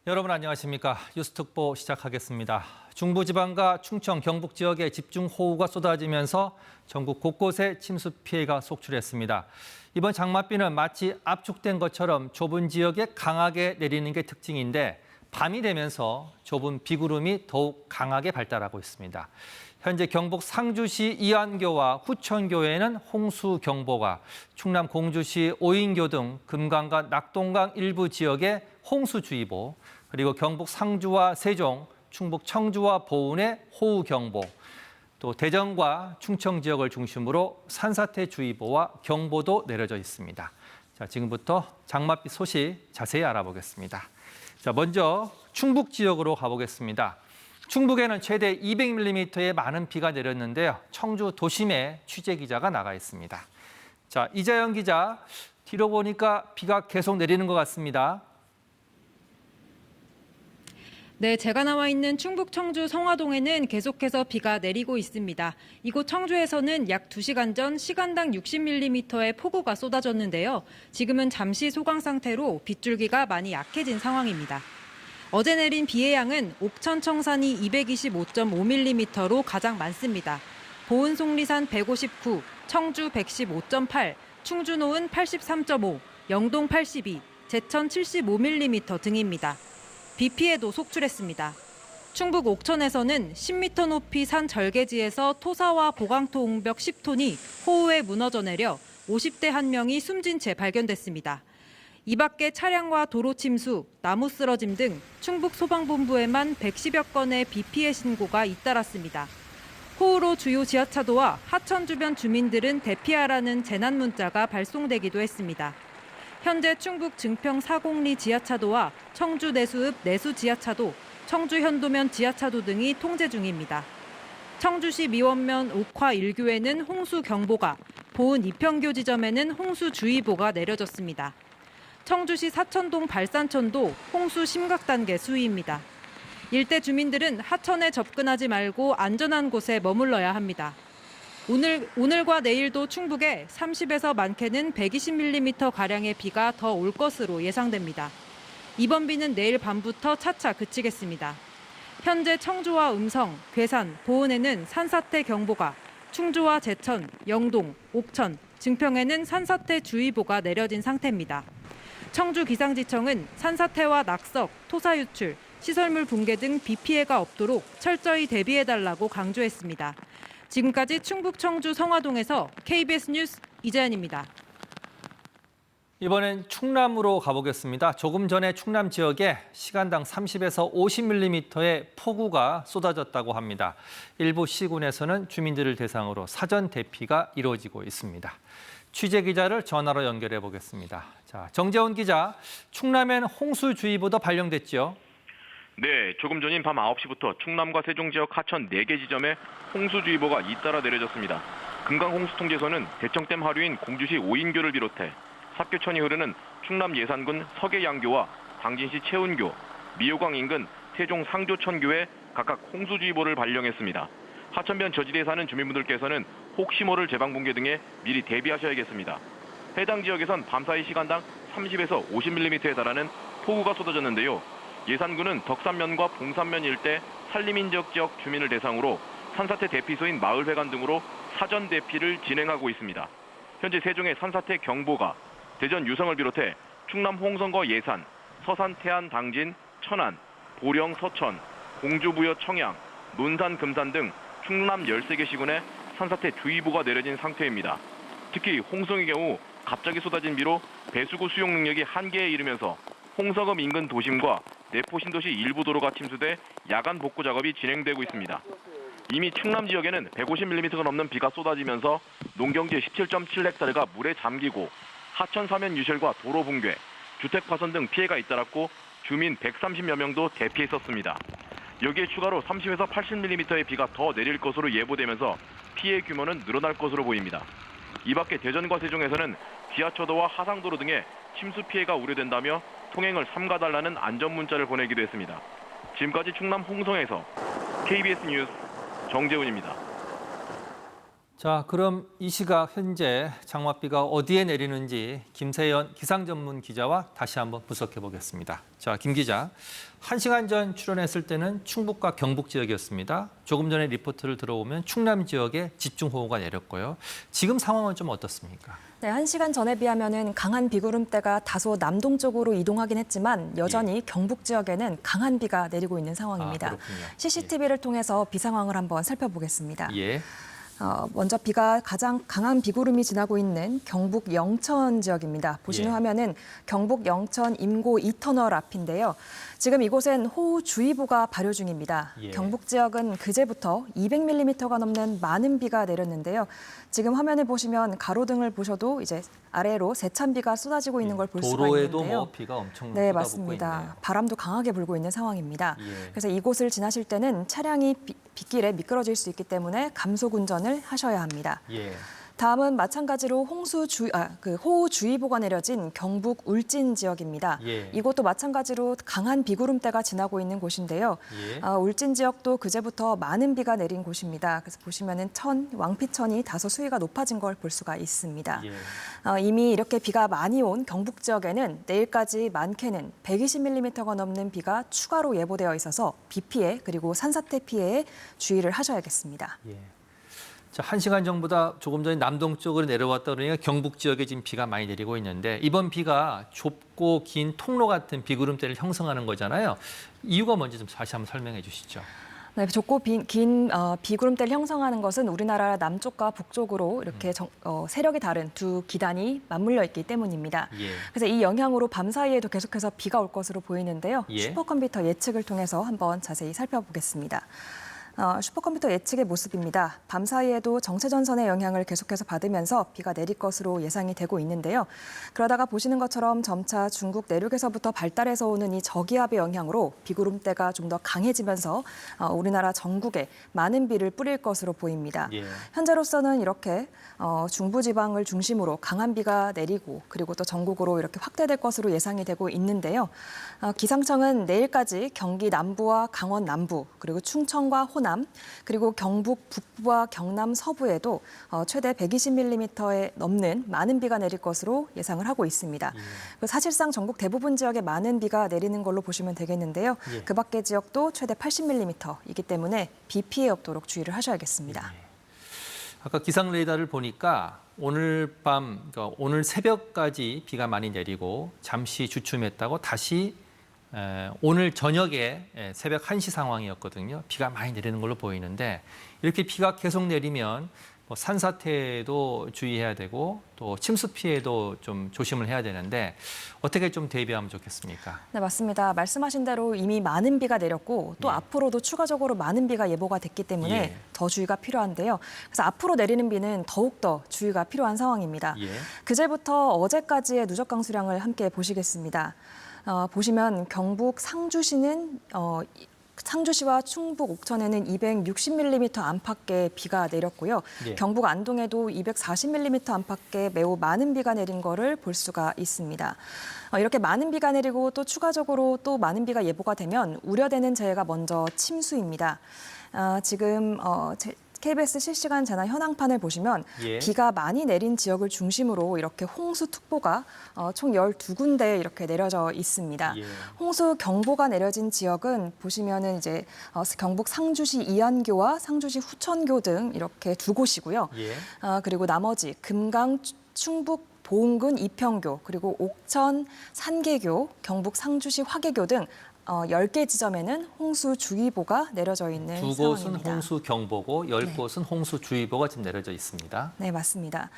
여러분 안녕하십니까? 뉴스특보 시작하겠습니다. 중부지방과 충청, 경북 지역에 집중호우가 쏟아지면서 전국 곳곳에 침수 피해가 속출했습니다. 이번 장맛비는 마치 압축된 것처럼 좁은 지역에 강하게 내리는 게 특징인데 밤이 되면서 좁은 비구름이 더욱 강하게 발달하고 있습니다. 현재 경북 상주시 이안교와 후천교에는 홍수경보가, 충남 공주시 오인교 등 금강과 낙동강 일부 지역에 홍수주의보, 그리고 경북 상주와 세종, 충북 청주와 보은에 호우경보, 또 대전과 충청 지역을 중심으로 산사태주의보와 경보도 내려져 있습니다. 자, 지금부터 장맛비 소식 자세히 알아보겠습니다. 자, 먼저 충북 지역으로 가보겠습니다. 충북에는 최대 200mm의 많은 비가 내렸는데요. 청주 도심에 취재 기자가 나가 있습니다. 자, 이자연 기자, 뒤로 보니까 비가 계속 내리는 것 같습니다. 네, 제가 나와 있는 충북 청주 성화동에는 계속해서 비가 내리고 있습니다. 이곳 청주에서는 약 2시간 전 시간당 60mm의 폭우가 쏟아졌는데요. 지금은 잠시 소강 상태로 빗줄기가 많이 약해진 상황입니다. 어제 내린 비의 양은 옥천 청산이 225.5mm로 가장 많습니다. 보은 속리산 159, 청주 115.8, 충주 노은 83.5, 영동 82, 제천 75mm 등입니다. 비 피해도 속출했습니다. 충북 옥천에서는 10m 높이 산 절개지에서 토사와 보강토 옹벽 10톤이 호우에 무너져 내려 50대 1명이 숨진 채 발견됐습니다. 이 밖에 차량과 도로 침수, 나무 쓰러짐 등 충북 소방본부에만 110여 건의 비 피해 신고가 잇따랐습니다. 호우로 주요 지하차도와 하천 주변 주민들은 대피하라는 재난 문자가 발송되기도 했습니다. 현재 충북 증평 사곡리 지하차도와 청주 내수읍 내수 지하차도, 청주 현도면 지하차도 등이 통제 중입니다. 청주시 미원면 옥화 1교에는 홍수경보가, 보은 이평교 지점에는 홍수주의보가 내려졌습니다. 청주시 사천동 발산천도 홍수 심각 단계 수위입니다. 일대 주민들은 하천에 접근하지 말고 안전한 곳에 머물러야 합니다. 오늘과 내일도 충북에 30에서 많게는 120mm가량의 비가 더 올 것으로 예상됩니다. 이번 비는 내일 밤부터 차차 그치겠습니다. 현재 청주와 음성, 괴산, 보은에는 산사태 경보가, 충주와 제천, 영동, 옥천, 증평에는 산사태 주의보가 내려진 상태입니다. 청주기상지청은 산사태와 낙석, 토사 유출, 시설물 붕괴 등 비 피해가 없도록 철저히 대비해달라고 강조했습니다. 지금까지 충북 청주 성화동에서 KBS 뉴스 이자연입니다. 이번엔 충남으로 가보겠습니다. 조금 전에 충남 지역에 시간당 30에서 50mm의 폭우가 쏟아졌다고 합니다. 일부 시군에서는 주민들을 대상으로 사전 대피가 이루어지고 있습니다. 취재 기자를 전화로 연결해 보겠습니다. 자, 정재훈 기자, 충남엔 홍수주의보도 발령됐죠? 네, 조금 전인 밤 9시부터 충남과 세종 지역 하천 4개 지점에 홍수주의보가 잇따라 내려졌습니다. 금강홍수통제소는 대청댐 하류인 공주시 오인교를 비롯해 삽교천이 흐르는 충남 예산군 서계양교와 당진시 채운교, 미호강 인근 세종 상조천교에 각각 홍수주의보를 발령했습니다. 하천변 저지대에 사는 주민분들께서는 혹시 모를 제방붕괴 등에 미리 대비하셔야겠습니다. 해당 지역에선 밤사이 시간당 30에서 50mm에 달하는 폭우가 쏟아졌는데요. 예산군은 덕산면과 봉산면 일대 산림인적 지역 주민을 대상으로 산사태 대피소인 마을회관 등으로 사전 대피를 진행하고 있습니다. 현재 세종의 산사태 경보가 대전 유성을 비롯해 충남 홍성거 예산, 서산 태안 당진, 천안, 보령 서천, 공주 부여 청양, 논산 금산 등 충남 13개 시군에 산사태 주의보가 내려진 상태입니다. 특히 홍성의 경우 갑자기 쏟아진 비로 배수구 수용 능력이 한계에 이르면서 홍성읍 인근 도심과 내포 신도시 일부 도로가 침수돼 야간 복구 작업이 진행되고 있습니다. 이미 충남 지역에는 150mm가 넘는 비가 쏟아지면서 농경지 17.7헥타르가 물에 잠기고 하천 사면 유실과 도로 붕괴, 주택 파손 등 피해가 잇따랐고 주민 130여 명도 대피했었습니다. 여기에 추가로 30에서 80mm의 비가 더 내릴 것으로 예보되면서 피해 규모는 늘어날 것으로 보입니다. 이 밖에 대전과 세종에서는 지하철도와 하상도로 등의 침수 피해가 우려된다며 통행을 삼가달라는 안전문자를 보내기도 했습니다. 지금까지 충남 홍성에서 KBS 뉴스 정재훈입니다. 자, 그럼 이 시각 현재 장맛비가 어디에 내리는지 김세연 기상 전문 기자와 다시 한번 분석해 보겠습니다. 자, 김 기자, 1시간 전 출연했을 때는 충북과 경북 지역이었습니다. 조금 전에 리포트를 들어오면 충남 지역에 집중호우가 내렸고요. 지금 상황은 좀 어떻습니까? 네, 1시간 전에 비하면 강한 비구름대가 다소 남동쪽으로 이동하긴 했지만 여전히 경북 지역에는 강한 비가 내리고 있는 상황입니다. 그렇군요. CCTV를 통해서 비 상황을 한번 살펴보겠습니다. 예. 먼저 비가 가장 강한 비구름이 지나고 있는 경북 영천 지역입니다. 보시는 예. 화면은 경북 영천 임고 2터널 앞인데요. 지금 이곳엔 호우주의보가 발효 중입니다. 예. 경북 지역은 그제부터 200mm가 넘는 많은 비가 내렸는데요. 지금 화면을 보시면 가로등을 보셔도 이제 아래로 세찬 비가 쏟아지고 있는 걸 볼 수가 있는데요. 도로에도 뭐 비가 엄청 네, 쏟아붓고 맞습니다. 있네요. 바람도 강하게 불고 있는 상황입니다. 예. 그래서 이곳을 지나실 때는 차량이 빗길에 미끄러질 수 있기 때문에 감속 운전을 하셔야 합니다. 예. 다음은 마찬가지로 호우주의보가 내려진 경북 울진 지역입니다. 예. 이곳도 마찬가지로 강한 비구름대가 지나고 있는 곳인데요. 예. 울진 지역도 그제부터 많은 비가 내린 곳입니다. 그래서 보시면은 왕피천이 다소 수위가 높아진 걸 볼 수가 있습니다. 예. 이미 이렇게 비가 많이 온 경북 지역에는 내일까지 많게는 120mm가 넘는 비가 추가로 예보되어 있어서 비 피해 그리고 산사태 피해에 주의를 하셔야겠습니다. 예. 자, 1시간 전보다 조금 전에 남동쪽으로 내려왔다 그러니까 경북 지역에 지금 비가 많이 내리고 있는데 이번 비가 좁고 긴 통로 같은 비구름대를 형성하는 거잖아요. 이유가 뭔지 좀 다시 한번 설명해 주시죠. 네, 좁고 긴 비구름대를 형성하는 것은 우리나라 남쪽과 북쪽으로 이렇게 세력이 다른 두 기단이 맞물려 있기 때문입니다. 예. 그래서 이 영향으로 밤 사이에도 계속해서 비가 올 것으로 보이는데요. 예. 슈퍼컴퓨터 예측을 통해서 한번 자세히 살펴보겠습니다. 슈퍼컴퓨터 예측의 모습입니다. 밤 사이에도 정체전선의 영향을 계속해서 받으면서 비가 내릴 것으로 예상이 되고 있는데요. 그러다가 보시는 것처럼 점차 중국 내륙에서부터 발달해서 오는 이 저기압의 영향으로 비구름대가 좀 더 강해지면서 우리나라 전국에 많은 비를 뿌릴 것으로 보입니다. 예. 현재로서는 이렇게 중부지방을 중심으로 강한 비가 내리고 그리고 또 전국으로 이렇게 확대될 것으로 예상이 되고 있는데요. 기상청은 내일까지 경기 남부와 강원 남부 그리고 충청과 호남 그리고 경북 북부와 경남 서부에도 최대 120mm에 넘는 많은 비가 내릴 것으로 예상을 하고 있습니다. 사실상 전국 대부분 지역에 많은 비가 내리는 걸로 보시면 되겠는데요. 예. 그 밖의 지역도 최대 80mm이기 때문에 비 피해 없도록 주의를 하셔야겠습니다. 아까 기상 레이더를 보니까 오늘 밤, 그러니까 오늘 새벽까지 비가 많이 내리고 잠시 주춤했다고 다시 오늘 저녁에 새벽 1시 상황이었거든요. 비가 많이 내리는 걸로 보이는데 이렇게 비가 계속 내리면 뭐 산사태에도 주의해야 되고 또 침수 피해도 좀 조심을 해야 되는데 어떻게 좀 대비하면 좋겠습니까? 네, 맞습니다. 말씀하신 대로 이미 많은 비가 내렸고 또 예. 앞으로도 추가적으로 많은 비가 예보가 됐기 때문에 예. 더 주의가 필요한데요. 그래서 앞으로 내리는 비는 더욱더 주의가 필요한 상황입니다. 예. 그제부터 어제까지의 누적 강수량을 함께 보시겠습니다. 보시면 경북 상주시와 충북 옥천에는 260mm 안팎의 비가 내렸고요. 예. 경북 안동에도 240mm 안팎의 매우 많은 비가 내린 거를 볼 수가 있습니다. 이렇게 많은 비가 내리고 또 추가적으로 또 많은 비가 예보가 되면 우려되는 재해가 먼저 침수입니다. 지금 KBS 실시간 재난 현황판을 보시면 예. 비가 많이 내린 지역을 중심으로 이렇게 홍수특보가 총 12군데 이렇게 내려져 있습니다. 예. 홍수 경보가 내려진 지역은 보시면은 이제 경북 상주시 이안교와 상주시 후천교 등 이렇게 두 곳이고요. 예. 그리고 나머지 금강, 충북 보은군 이평교, 그리고 옥천 산계교, 경북 상주시 화계교 등 10개 지점에는 홍수주의보가 내려져 있는 두 곳은 상황입니다. 홍수 경보고 10곳은 홍수 주의보가 지금 내려져 있습니다. 네, 맞습니다.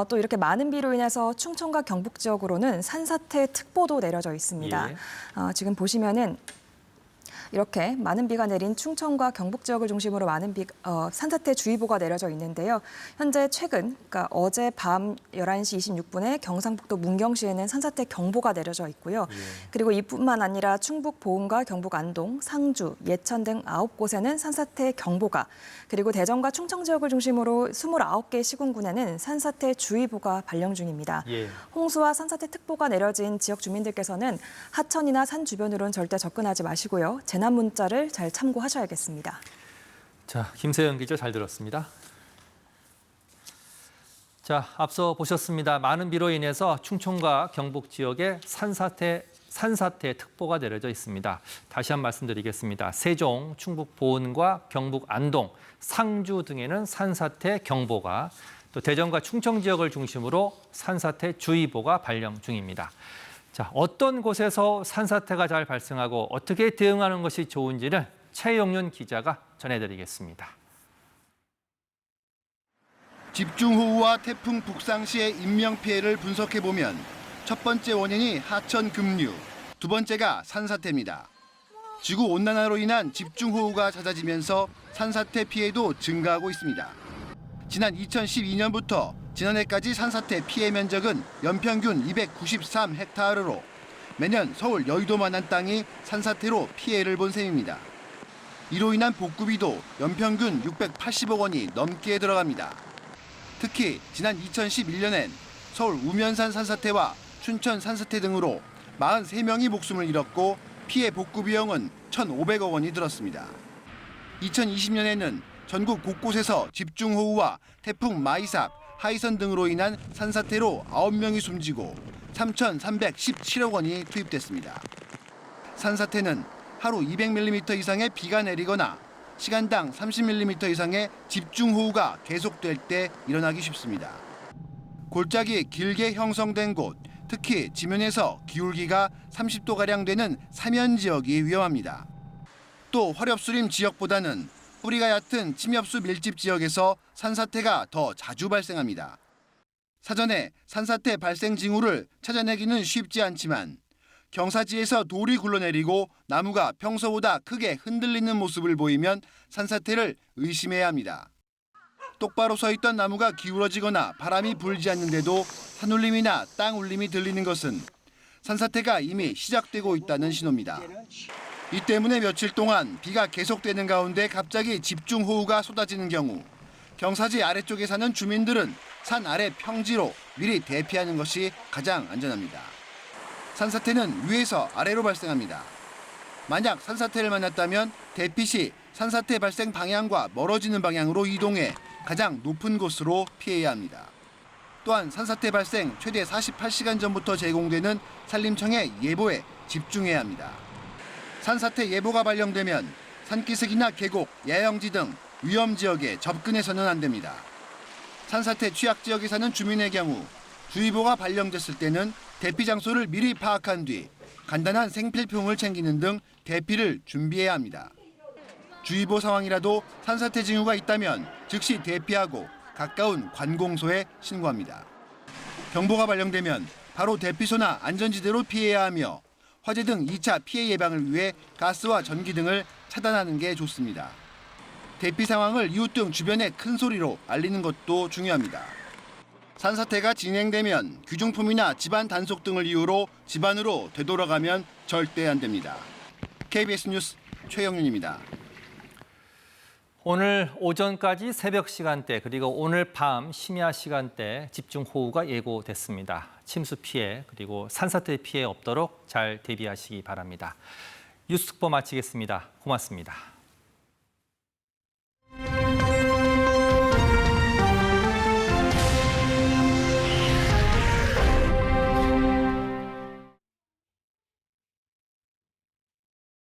또 이렇게 많은 비로 인해서 충청과 경북 지역으로는 산사태 특보도 내려져 있습니다. 예. 지금 보시면은 이렇게 많은 비가 내린 충청과 경북 지역을 중심으로 많은 산사태 주의보가 내려져 있는데요. 현재 최근, 그러니까 어제 밤 11시 26분에 경상북도 문경시에는 산사태 경보가 내려져 있고요. 예. 그리고 이뿐만 아니라 충북 보은과 경북 안동, 상주, 예천 등 9곳에는 산사태 경보가, 그리고 대전과 충청 지역을 중심으로 29개 시군군에는 산사태 주의보가 발령 중입니다. 예. 홍수와 산사태 특보가 내려진 지역 주민들께서는 하천이나 산 주변으로는 절대 접근하지 마시고요. 재난 문자를 잘 참고하셔야겠습니다. 자, 김세연 기자 잘 들었습니다. 자, 앞서 보셨습니다. 많은 비로 인해서 충청과 경북 지역에 산사태 특보가 내려져 있습니다. 다시 한 말씀드리겠습니다. 세종, 충북 보은과 경북 안동, 상주 등에는 산사태 경보가, 또 대전과 충청 지역을 중심으로 산사태 주의보가 발령 중입니다. 자, 어떤 곳에서 산사태가 잘 발생하고 어떻게 대응하는 것이 좋은지는 최영윤 기자가 전해드리겠습니다. 집중호우와 태풍 북상 시의 인명피해를 분석해보면 첫 번째 원인이 하천 급류, 두 번째가 산사태입니다. 지구온난화로 인한 집중호우가 잦아지면서 산사태 피해도 증가하고 있습니다. 지난 2012년부터 지난해까지 산사태 피해 면적은 연평균 293헥타르로 매년 서울 여의도만 한 땅이 산사태로 피해를 본 셈입니다. 이로 인한 복구비도 연평균 680억 원이 넘게 들어갑니다. 특히 지난 2011년엔 서울 우면산 산사태와 춘천 산사태 등으로 43명이 목숨을 잃었고 피해 복구 비용은 1,500억 원이 들었습니다. 2020년에는 전국 곳곳에서 집중호우와 태풍 마이삭, 하이선 등으로 인한 산사태로 9명이 숨지고 3,317억 원이 투입됐습니다. 산사태는 하루 200mm 이상의 비가 내리거나 시간당 30mm 이상의 집중호우가 계속될 때 일어나기 쉽습니다. 골짜기 길게 형성된 곳, 특히 지면에서 기울기가 30도가량 되는 사면 지역이 위험합니다. 또 화렵수림 지역보다는 뿌리가 얕은 침엽수 밀집 지역에서 산사태가 더 자주 발생합니다. 사전에 산사태 발생 징후를 찾아내기는 쉽지 않지만 경사지에서 돌이 굴러내리고 나무가 평소보다 크게 흔들리는 모습을 보이면 산사태를 의심해야 합니다. 똑바로 서 있던 나무가 기울어지거나 바람이 불지 않는데도 산울림이나 땅 울림이 들리는 것은 산사태가 이미 시작되고 있다는 신호입니다. 이 때문에 며칠 동안 비가 계속되는 가운데 갑자기 집중호우가 쏟아지는 경우 경사지 아래쪽에 사는 주민들은 산 아래 평지로 미리 대피하는 것이 가장 안전합니다. 산사태는 위에서 아래로 발생합니다. 만약 산사태를 만났다면 대피 시 산사태 발생 방향과 멀어지는 방향으로 이동해 가장 높은 곳으로 피해야 합니다. 또한 산사태 발생 최대 48시간 전부터 제공되는 산림청의 예보에 집중해야 합니다. 산사태 예보가 발령되면 산기슭이나 계곡, 야영지 등 위험 지역에 접근해서는 안 됩니다. 산사태 취약 지역에 사는 주민의 경우 주의보가 발령됐을 때는 대피 장소를 미리 파악한 뒤 간단한 생필품을 챙기는 등 대피를 준비해야 합니다. 주의보 상황이라도 산사태 징후가 있다면 즉시 대피하고 가까운 관공소에 신고합니다. 경보가 발령되면 바로 대피소나 안전지대로 피해야 하며 화재 등 2차 피해 예방을 위해 가스와 전기 등을 차단하는 게 좋습니다. 대피 상황을 이웃 등 주변에 큰 소리로 알리는 것도 중요합니다. 산사태가 진행되면 귀중품이나 집안 단속 등을 이유로 집 안으로 되돌아가면 절대 안 됩니다. KBS 뉴스 최영윤입니다. 오늘 오전까지 새벽 시간대 그리고 오늘 밤 심야 시간대 집중호우가 예고됐습니다. 침수 피해 그리고 산사태 피해 없도록 잘 대비하시기 바랍니다. 뉴스 특보 마치겠습니다. 고맙습니다.